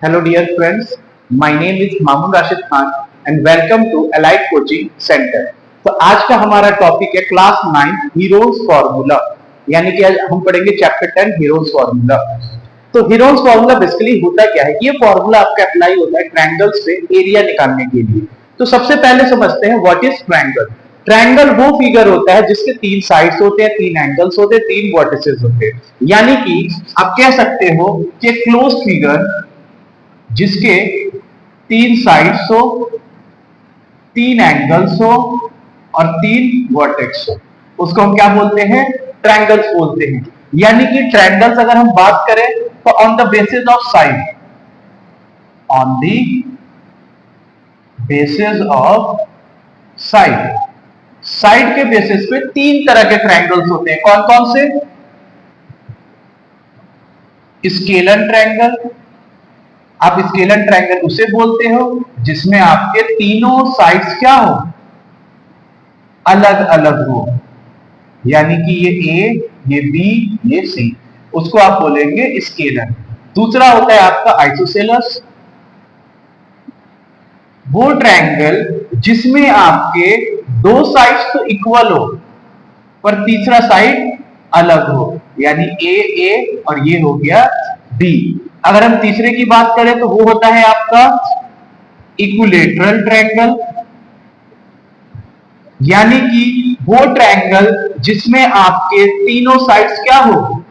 Hello dear friends, my name is Mamun Rashid Khan and welcome to Allied Coaching Center। तो आज का हमारा टॉपिक है क्लास 9 हीरोज फॉर्मूला, यानी कि आज हम पढ़ेंगे चैप्टर 10 हीरोज फॉर्मूला। तो हीरोज फॉर्मूला बेसिकली होता क्या है? ये फॉर्मूला आपका अप्लाई होता है ट्रायंगल्स पे एरिया निकालने के लिए। तो सबसे पहले समझते हैं व्हाट इज ट्रायंगल। ट्रायंगल वो फिगर होता है जिसके 3 साइड्स होते हैं, 3 एंगल्स होते हैं, 3 वर्टिसेस होते हैं। यानी कि आप कह सकते हो कि क्लोज्ड फिगर जिसके 3 साइड्स हो, 3 एंगल्स हो और 3 वर्टेक्स हो, उसको हम क्या बोलते हैं? ट्रायंगल्स बोलते हैं। यानी कि ट्रायंगल्स अगर हम बात करें तो on the basis of side, on the basis of side, side के बेसिस पे 3 तरह के ट्रायंगल्स होते हैं। कौन कौन से? Scalar triangle. आप स्केलर ट्रायंगल उसे बोलते हो जिसमें आपके तीनों साइड्स क्या हो? अलग अलग हो, यानी कि ये ए, ये बी, ये सी, उसको आप बोलेंगे स्केलर। दूसरा होता है आपका आइसोसेलस, वो ट्रायंगल जिसमें आपके 2 साइड्स तो इक्वल हो पर तीसरा साइड अलग हो, यानी ए और ये हो गया बी। अगर हम तीसरे की बात करें तो वो होता है आपका इक्विलेटरल ट्रायंगल, यानी कि वो ट्रायंगल जिसमें आपके तीनों साइड्स क्या हो?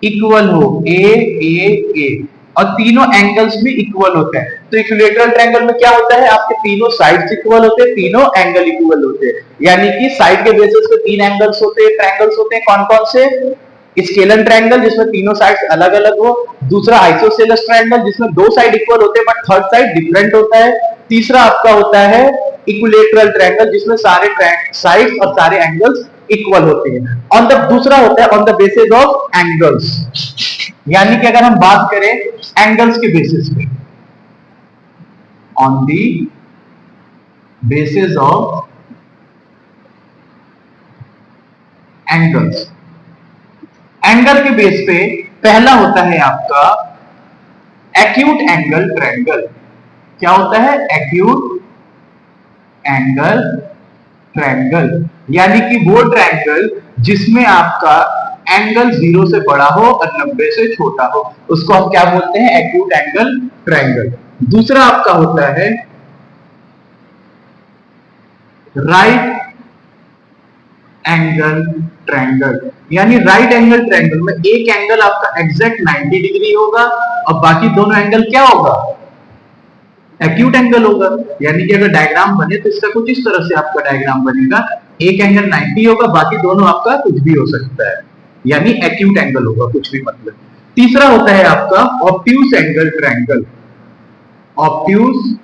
इक्वल हो, ए और तीनों एंगल्स भी इक्वल होते हैं। तो इक्विलेटरल ट्रायंगल में क्या होता है? आपके तीनों साइड्स इक्वल होते हैं, तीनों एंगल इक्वल होते हैं, यानी कि साइड के बेसिस पे 3 एंगल्स होते हैं, ट्रायंगल्स होते हैं। कौन कौन से? स्केलर ट्रायंगल जिसमें तीनों साइड्स अलग अलग हो, दूसरा आइसोसेलस ट्रायंगल जिसमें 2 साइड इक्वल होते हैं बट थर्ड साइड डिफरेंट होता है, तीसरा आपका होता है इक्विलेटरल ट्रायंगल जिसमें सारे साइड्स और सारे एंगल्स इक्वल होते हैं। ऑन द दूसरा होता है on the basis of angles, यानी कि अगर हम बात करें एंगल्स के बेसिस पे, on the basis of angles, angle के बेस पे पहला होता है आपका एक्यूट एंगल ट्रायंगल। क्या होता है? एक्यूट एंगल ट्रायंगल, यानी कि वो ट्रायंगल जिसमें आपका एंगल 0 से बड़ा हो और 90 से छोटा हो, उसको हम क्या बोलते हैं? Acute angle triangle. दूसरा आपका होता है राइट एंगल ट्रायंगल, यानी राइट एंगल ट्रायंगल में एक एंगल आपका एग्जैक्ट 90 डिग्री होगा और बाकी दोनों एंगल क्या होगा? एक्यूट एंगल होगा। यानी कि अगर डायग्राम बने तो इसका कुछ इस तरह से आपका डायग्राम बनेगा, एक एंगल 90 होगा, बाकी दोनों आपका कुछ भी हो सकता है, यानी एक्यूट एंगल होगा, कुछ भी मतलब। तीसरा होता है आपका obtuse angle triangle, obtuse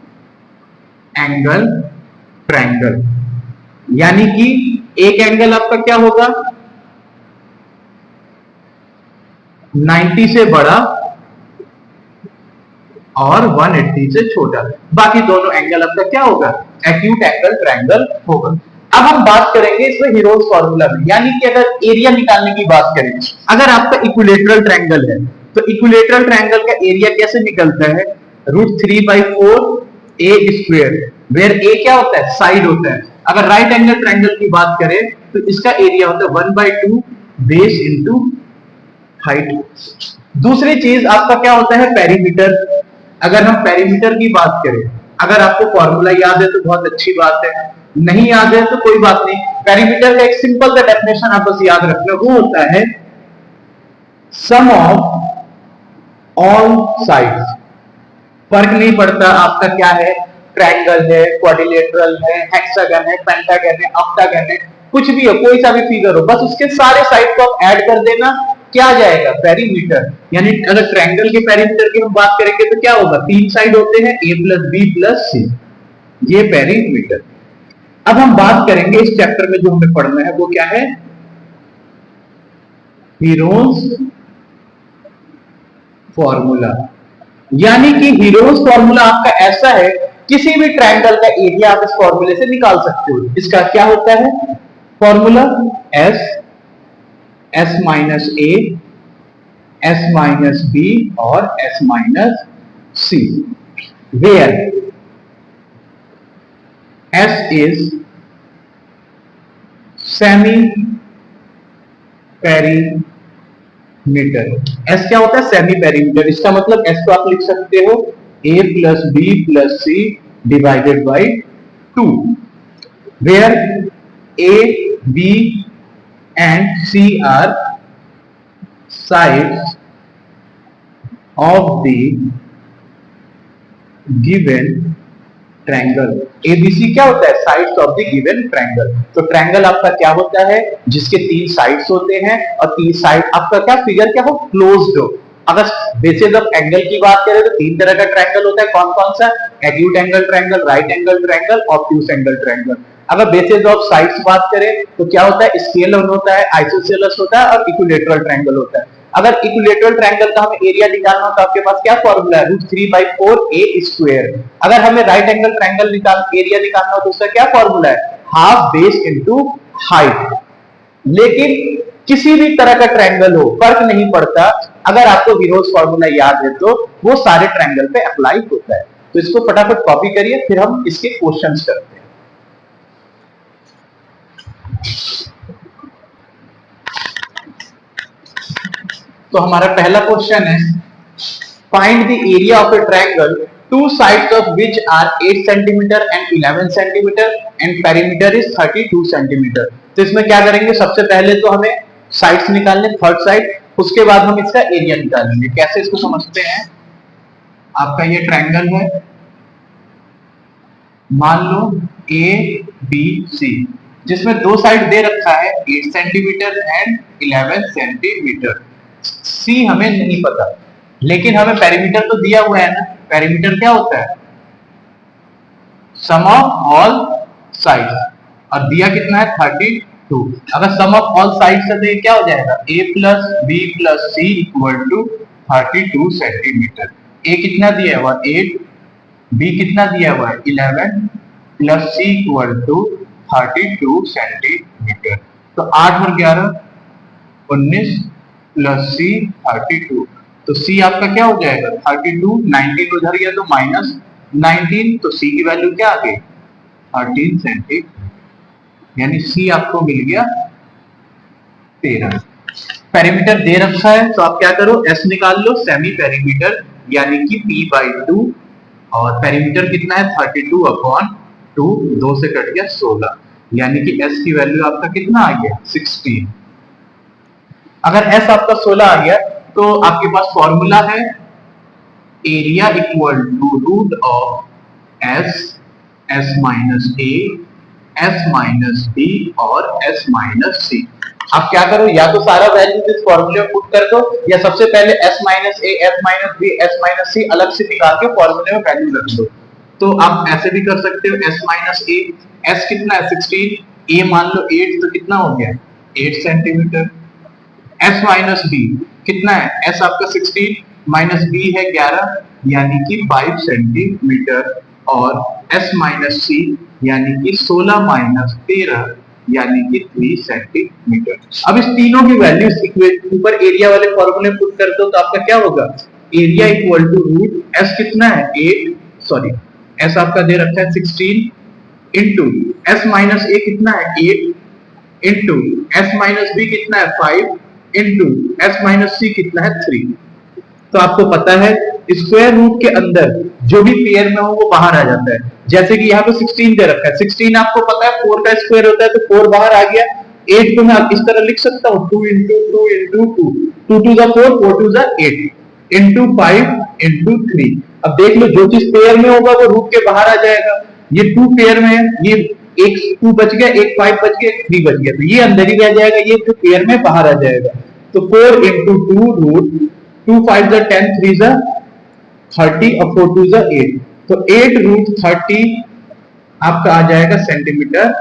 angle triangle, यानी कि एक एंगल आपका क्या होगा? 90 से बड़ा और 180 से छोटा, बाकी दोनों एंगल आपका क्या होगा? एक्यूट एंगल ट्रायंगल होगा। अब हम बात करेंगे इसमें हीरोज फॉर्मूला में, यानी कि अगर एरिया निकालने की बात करें, अगर आपका इक्विलेटरल ट्रायंगल है तो इक्विलेटरल ट्रायंगल का एरिया कैसे निकलता है? √3/4 ए स्क्वायर, वेयर ए क्या होता है? साइड होता है। अगर राइट एंगल ट्रायंगल की बात करें तो इसका एरिया होता है 1/2 बेस इंटू हाइट। दूसरी चीज आपका क्या होता है? पेरीमीटर। अगर हम पेरीमीटर की बात करें, अगर आपको फॉर्मूला याद है तो बहुत अच्छी बात है, नहीं याद है तो कोई बात नहीं। पेरीमीटर का एक सिंपल सा डेफिनेशन आप बस याद रखना, वो होता है सम ऑफ ऑल साइड्स। फर्क नहीं पड़ता आपका क्या है, ट्रायंगल है, क्वाड्रिलेटरल है, हेक्सागन है, पेंटागन है, ऑक्टागन है, कुछ भी हो, कोई सा भी फिगर हो, बस उसके सारे साइड को आप ऐड कर देना, क्या आ जाएगा? पेरीमीटर। यानी अगर ट्रायंगल के पेरीमीटर की हम बात करेंगे तो क्या होगा? 3 साइड होते हैं, a + b + c, ये पेरीमीटर। अब हम बात करेंगे इस चैप्टर में जो हमें पढ़ना है वो क्या है? हीरोज फॉर्मूला, यानी कि हीरोज फॉर्मूला आपका ऐसा है, किसी भी ट्रायंगल का एरिया आप इस फॉर्मूले से निकाल सकते हो। इसका क्या होता है formula? s - a, s - b और s - C, where S is semi perimeter. S क्या होता है? Semi perimeter. इसका मतलब S को आप लिख सकते हो A plus B plus C divided by 2, where A, B and C are sides of the given triangle. ABC क्या होता है? Sides of the given triangle. तो ट्रायंगल आपका क्या होता है? जिसके 3 साइड्स होते हैं और 3 साइड आपका क्या फिगर क्या हो? क्लोज्ड हो. अगर बेसिस ऑफ एंगल की बात करें तो 3 तरह का ट्रायंगल होता है. कौन कौन सा? Acute angle triangle, right angle triangle, obtuse angle triangle. अगर बेसिस ऑफ साइड्स बात करें तो क्या होता है? स्केलर होता है, आइसोसेलेस होता है और इक्विलैटरल ट्रायंगल होता है. अगर इक्विलैटरल ट्रायंगल का हमें एरिया निकालना हो तो आपके पास क्या फॉर्मूला है? √3/4 a स्क्वायर. अगर हमें राइट एंगल ट्रायंगल एरिया निकालना हो तो उसका क्या फॉर्मूला है? Half base into height. लेकिन किसी भी तरह का ट्रायंगल हो, फर्क नहीं पड़ता. अगर आपको हीरोज फॉर्मूला याद है तो वो सारे ट्रायंगल पे अप्लाई होता है. तो इसको फटाफट कॉपी करिए, फिर हम इसके क्वेश्चंस करते हैं. तो हमारा पहला क्वेश्चन है, find the area of a triangle two sides of which are 8 centimetre and 11 centimetre and perimeter is 32 centimetre. तो इसमें क्या करेंगे? सबसे पहले तो हमें साइड्स निकालने, थर्ड साइड, उसके बाद हम इसका एरिया निकालेंगे. कैसे इसको समझते हैं? आपका ये ट्रायंगल है, मान लो ए बी सी, जिसमें दो साइड दे रखा है 8 सेंटीमीटर एंड 11 सेंटीमीटर. सी हमें नहीं पता, लेकिन हमें पेरीमीटर तो दिया हुआ है ना. पेरीमीटर क्या होता है? सम ऑफ ऑल साइड्स, और दिया कितना है? 32. अगर सम ऑफ ऑल साइड्स है तो ये क्या हो जाएगा? a plus B plus C equal to 32 centimetre. a कितना दिया हुआ? 8, b कितना दिया हुआ है? 11 plus c equal to 32 centimetre. तो 8 और 11 19 प्लस c 32. तो c आपका क्या हो जाएगा? 32. 19 उधर गया तो माइनस 19. तो c की वैल्यू क्या आ गई? 13 सेंटीमीटर. यानी c आपको मिल गया 13. पेरीमीटर दे रखा है तो आप क्या करो? s निकाल लो, सेमी पेरीमीटर, यानी कि p/2. और पेरीमीटर कितना है? 32/2. 2 से कट गया 16, यानी कि s की वैल्यू आपका कितना आ गया? 16. अगर s आपका 16 आ गया तो आपके पास फॉर्मूला है area equal to root of s minus a, s minus b और s माइनस c. आप क्या करो? या तो सारा वैल्यू इस फॉर्मूले में पुट कर दो, या सबसे पहले s minus a, s minus b, s minus c अलग से निकाल के फॉर्मूले में वैल्यू रख दो. तो आप ऐसे भी कर सकते हो. s माइनस a, s कितना है? 16, a मान लो 8, तो कितना हो गया? 8 सेंटीमीटर. s माइनस b कितना है? s आपका 16 माइनस b है 11, यानी कि 5 सेंटीमीटर. और s माइनस c यानी कि 16 माइनस 13, यानी कि 3 सेंटीमीटर. अब इस तीनों की वैल्यू ऊपर एरिया वाले फॉर्मूले में पुट कर दो तो आपका क्या होगा? Area equal to root s कितना है? 8, सॉरी s आपका दे रखा है 16 इंटू s माइनस a कितना है? 8 इंटू s माइनस b कितना है? 5 इंटू s माइनस c कितना है? 3. तो आपको पता है स्क्वायर रूट के अंदर जो भी पेयर में हो वो बाहर आ जाता है. जैसे कि यहाँ पे 16 दे रखा है. 16 आपको पता है 4 का स्क्वायर होता है, तो 4 बाहर आ गया. 8 को मैं इस तरह लिख सकता हूँ 2 into 2 into 2, 2 to the 4, 4 to the 8 into 5 into 3. अब देख लो जो चीज पेयर में होगा वो रूट के बाहर आ जाएगा. ये 2 पेयर में है, ये एक 2 बच गया, एक 5 बच गया, एक 3 बच गया, तो ये अंदर ही रह जाएगा, ये जो पेयर में बाहर आ जाएगा. तो 4 इंटू 2 रूट 2 5 द 10 3 द 30 और 4 2 द 8. तो 8 रूट 30 आपका आ जाएगा centimetre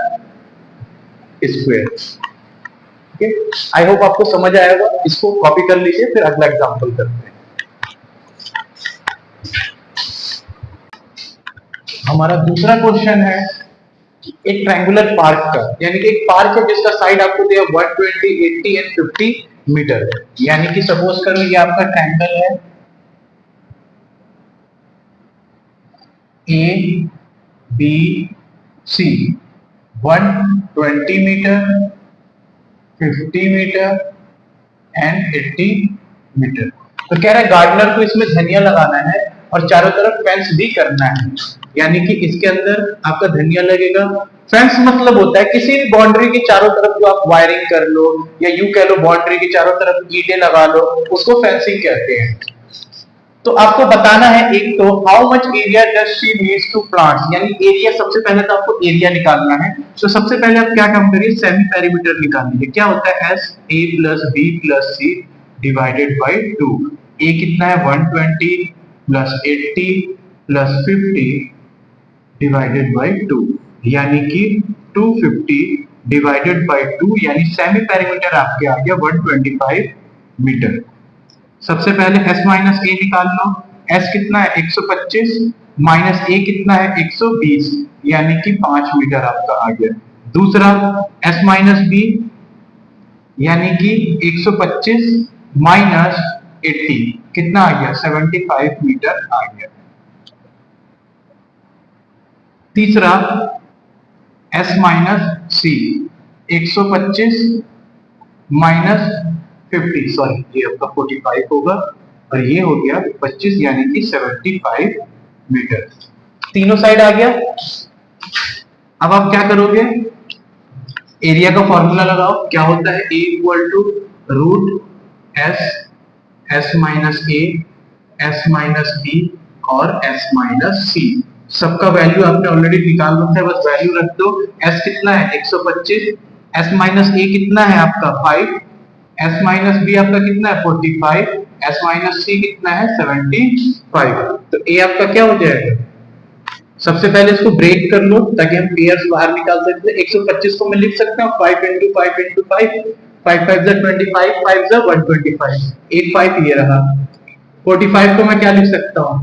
square. Okay, I hope आपको समझ आया होगा. इसको कॉपी कर लीजिए, फिर अगला एग्जांपल करते हैं. हमारा दूसरा क्वेश्चन है एक ट्रायंगुलर पार्क का, यानी कि एक पार्क है जिसका साइड आपको दिया 120, 80 एंड 50 मीटर है. यानी कि सपोज करो ये आपका ट्रायंगल है, A B C 120 metre, 50 metre and 80 metre. तो कह रहा है गार्डनर को इसमें धनिया लगाना है और चारों तरफ फेंस भी करना है, यानी कि इसके अंदर आपका धनिया लगेगा। फेंस मतलब होता है किसी भी बाउंड्री के चारों तरफ जो आप वायरिंग कर लो या यूं कह लो बाउंड्री के चारों तरफ ईंटें लगा लो, उसको फेंसिंग कहते हैं। तो आपको बताना है एक तो how much area does she needs to plants, यानी एरिया सबसे पहले तो आपको एरिया निकालना है। तो सबसे पहले आप क्या काम करिए, सेमी पेरीमीटर निकाल लीजिए। क्या होता है S A plus B plus C divided by 2। A कितना है 120 प्लस 80 प्लस 50 डिवाइडेड बाय 2, यानी कि 250 डिवाइडेड बाय 2, यानी सेमी पेरीमीटर आपके आ गया 125 मीटर। सबसे पहले s माइनस ए निकाल लो। s कितना है 125 माइनस ए कितना है 120, यानी कि 5 मीटर आपका आ गया। दूसरा s माइनस बी, यानी कि 125 माइनस 80 कितना आ गया 75 मीटर आ गया। तीसरा s माइनस सी 125 माइनस 50, सॉरी ये आपका 45 होगा और ये हो गया 25, यानी कि 75 मीटर। तीनों साइड आ गया। अब आप क्या करोगे, एरिया का फॉर्मूला लगाओ। क्या होता है A equal to root S minus A, S minus B और एस माइनस सी। सबका वैल्यू आपने ऑलरेडी निकाल रखा है, बस वैल्यू रख दो। एस कितना है 125, एस माइनस ए कितना है आपका 5, एस माइनस बी आपका कितना है 45, एस माइनस सी कितना है 75। तो ए आपका क्या हो जाएगा, सबसे पहले इसको ब्रेक कर लो ताकि हम पेयर्स बाहर निकाल सकते हैं। 125 को मैं लिख सकता हूँ 5 into 5 into 5, 5 5 जा 25, 5 जा 125, एक 5 ये रहा। 45 को मैं क्या लिख सकता हूँ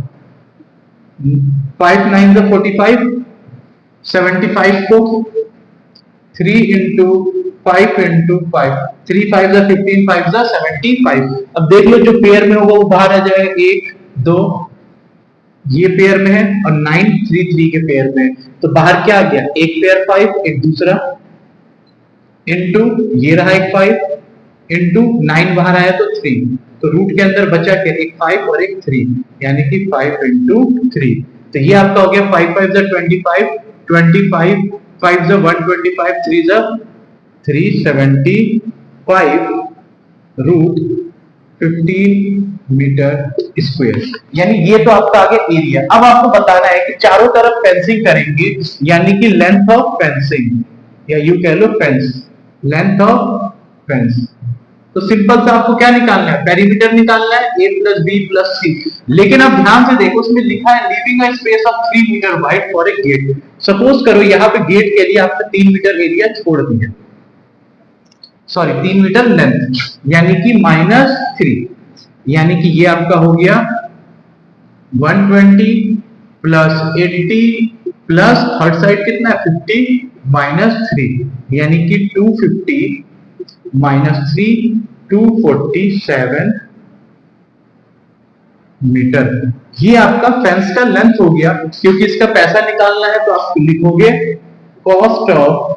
5 9 जा 45, 75 को 3 into 5 into 5, 3 5 जा 15, 5 जा 75। अब देख लो जो पेयर में होगा वो बाहर आ जाएगा, 1 2 ये पेयर में है और 9 3 3 के पेयर में है। तो बाहर क्या आ गया, एक पेयर 5, एक दूसरा इनटू ये रहा एक 5 इनटू 9 बाहर आया तो 3, तो रूट के अंदर बचा क्या एक 5 और एक 3, यानी कि 5 into 3। तो ये आपका हो गया 5 5 जा 25, 25 5 जा 125, 3 जा 375 रूट 15 मीटर स्क्वायर, यानी ये तो आपका आ गया एरिया। अब आपको बताना है कि चारों तरफ फेंसिंग करेंगे, यानी कि लेंथ ऑफ फेंसिंग, या यू कह लो फेंस, लेंथ ऑफ फेंस। तो सिंपल सा आपको क्या निकालना है, पेरीमीटर निकालना है a plus B plus C. लेकिन अब ध्यान से देखो उसमें लिखा है leaving a space of 3 metre wide for a gate. Suppose करो यहाँ पे गेट के लिए आपने 3 मीटर एरिया छोड़ दिया, सॉरी 3 मीटर लेंथ, यानी कि -3, यानी कि ये आपका हो गया 120 प्लस 80 प्लस थर्ड साइड कितना है 50 -3, यानी कि 250 -3 247 मीटर। ये आपका फेंस का लेंथ हो गया। क्योंकि इसका पैसा निकालना है तो आप लिखोगे cost of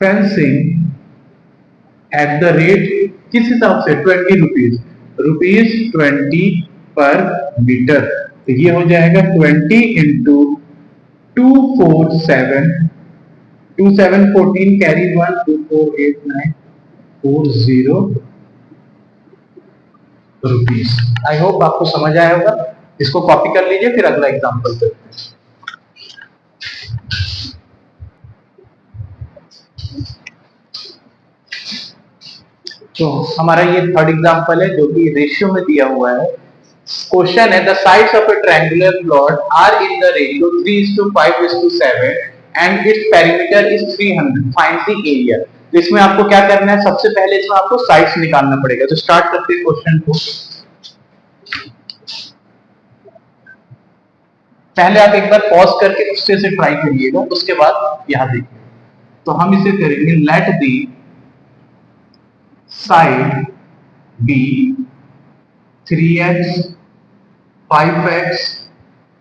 fencing at the rate, किस हिसाब से 20 रुपीज, ₹20 पर मीटर। तो ये हो जाएगा 20 into 247, 27 14 carry 1 2 4 8 9 40 rupees. I hope आपको समझ आया होगा। इसको कॉपी कर लीजिए, फिर अगला एग्जांपल करते हैं। तो हमारा ये थर्ड एग्जांपल है जो कि रेशियो में दिया हुआ है। क्वेश्चन है the sides of a triangular plot are in the ratio 3:5:7 and its perimeter is 300, find the area. तो इसमें आपको क्या करना है, सबसे पहले इसमें आपको साइड्स निकालना पड़ेगा। तो स्टार्ट करते हैं क्वेश्चन को। पहले आप एक बार पॉज करके उससे से ट्राई करिएगा, उसके बाद यहां देखिए। तो हम इसे करेंगे let the side be 3x 5x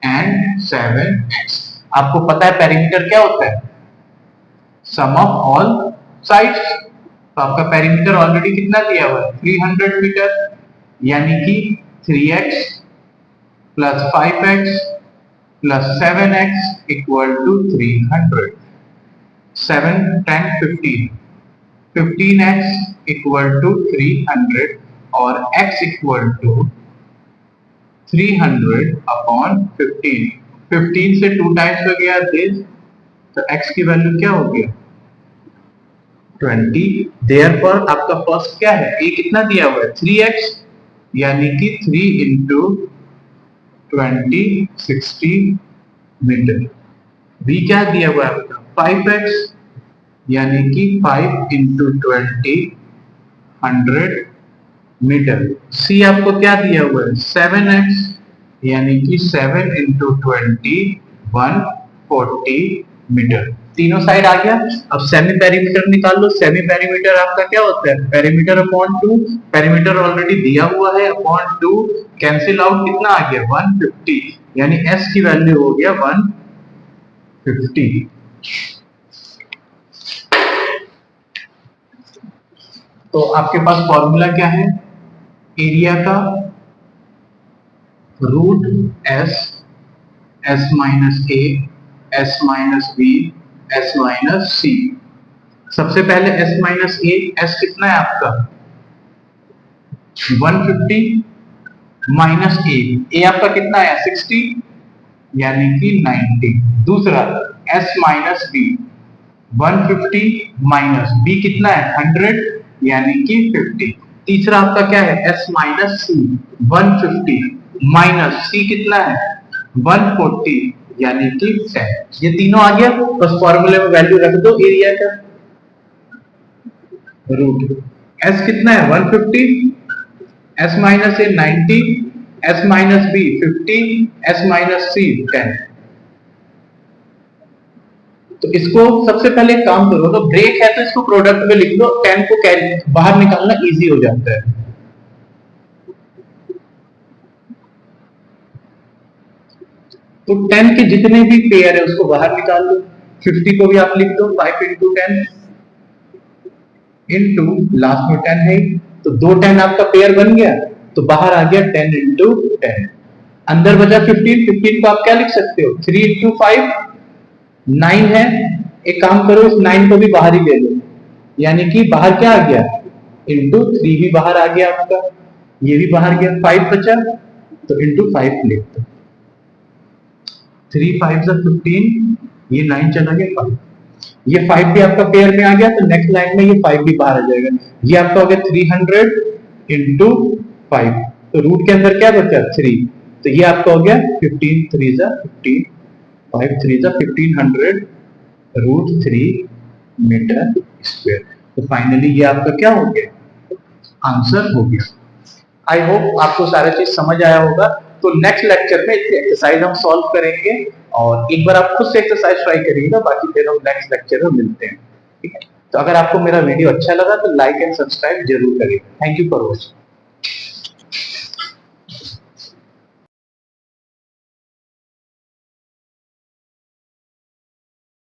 and 7x। आपको पता है पेरीमीटर क्या होता है? Sum of all sides. तो आपका पेरीमीटर ऑलरेडी कितना दिया हुआ है? 300 मीटर, यानी कि 3x plus 5x plus 7x equal to 300। 7 10 15, 15x equal to 300 और x इक्वल टू 300 अपॉन 15। 15 से 2 टाइम्स हो गया दिस, तो x की वैल्यू क्या हो गया? 20। देयरफॉर आपका फर्स्ट क्या है? a कितना दिया हुआ है? 3x, यानी कि 3 इंटू 20 60 मीटर। b क्या दिया हुआ है आपका? 5x, यानी कि 5 इंटू 20 100 मीटर। c आपको क्या दिया हुआ है? 7x, यानी कि 7 इंटू 20 140 मीटर। तीनों साइड आ गया। अब सेमी पेरीमीटर निकाल लो। सेमी पेरीमीटर आपका क्या होता है? Perimeter upon 2। पेरीमीटर ऑलरेडी दिया हुआ है, अपॉन 2 कैंसिल आउट, कितना आ गया? 150, यानी s की वैल्यू हो गया 150। तो आपके पास फॉर्मूला क्या है? एरिया का root S, S minus A, S minus B, S minus C. सबसे पहले एस माइनस ए, एस कितना है आपका? 150 माइनस ए, ए आपका कितना है? 60, यानी कि 90। दूसरा S minus B, 150 minus B कितना है? 100, यानी कि 50। तीसरा आपका क्या है? एस माइनस सी, 150 माइनस सी कितना है? 140, यानी कि 10। ये तीनों आ गया। बस फॉर्मूले में वैल्यू रख दो एरिया का। रूट एस कितना है? 150, S minus A 90, S minus B 50, S minus C 10। तो इसको सबसे पहले काम करो, तो ब्रेक है तो इसको प्रोडक्ट में लिख दो। 10 को कैरी बाहर निकालना इजी हो जाता है। तो 10 के जितने भी पेयर है उसको बाहर निकाल लो। 50 को भी आप लिख दो 5 इंटू 10 इंटू लास्ट में 10 है, तो 2 10 आपका पेयर बन गया, तो बाहर आ गया 10 इंटू 10। अंदर बचा 15। 15 को आप क्या लिख सकते हो? 3 इंटू 5 9 है। एक काम करो, इस 9 को भी बाहर ही ले लो, यानी कि बाहर क्या आ गया? इंटू 3 भी बाहर आ गया आपका, ये भी बाहर गया। 5 बचा, तो इंटू 5 लिख दो। 3 5 15, ये 9 चला गया 5, ये 5 भी आपका पेयर में आ गया, तो नेक्स्ट लाइन में ये 5 भी बाहर आ जाएगा। ये आपका हो गया 300 इंटू 5, तो रूट के अंदर क्या बचा? 3, तो ये आपका हो गया 15 3 जा 15, 5 3 जा 1500 रूट 3 मीटर स्क्वायर। तो फाइनली ये आपका क्या हो गया? आंसर हो गया। आई होप आपको सारा चीज समझ आया होगा। तो नेक्स्ट लेक्चर में इसकी एक्सरसाइज हम सॉल्व करेंगे, और एक बार आप खुद से एक्सरसाइज ट्राई करिएगा, बाकी फिर हम नेक्स्ट लेक्चर में मिलते हैं। ठीक है, तो अगर आपको मेरा वीडियो अच्छा लगा तो लाइक एंड सब्सक्राइब जरूर करिएगा। Thank you for watching.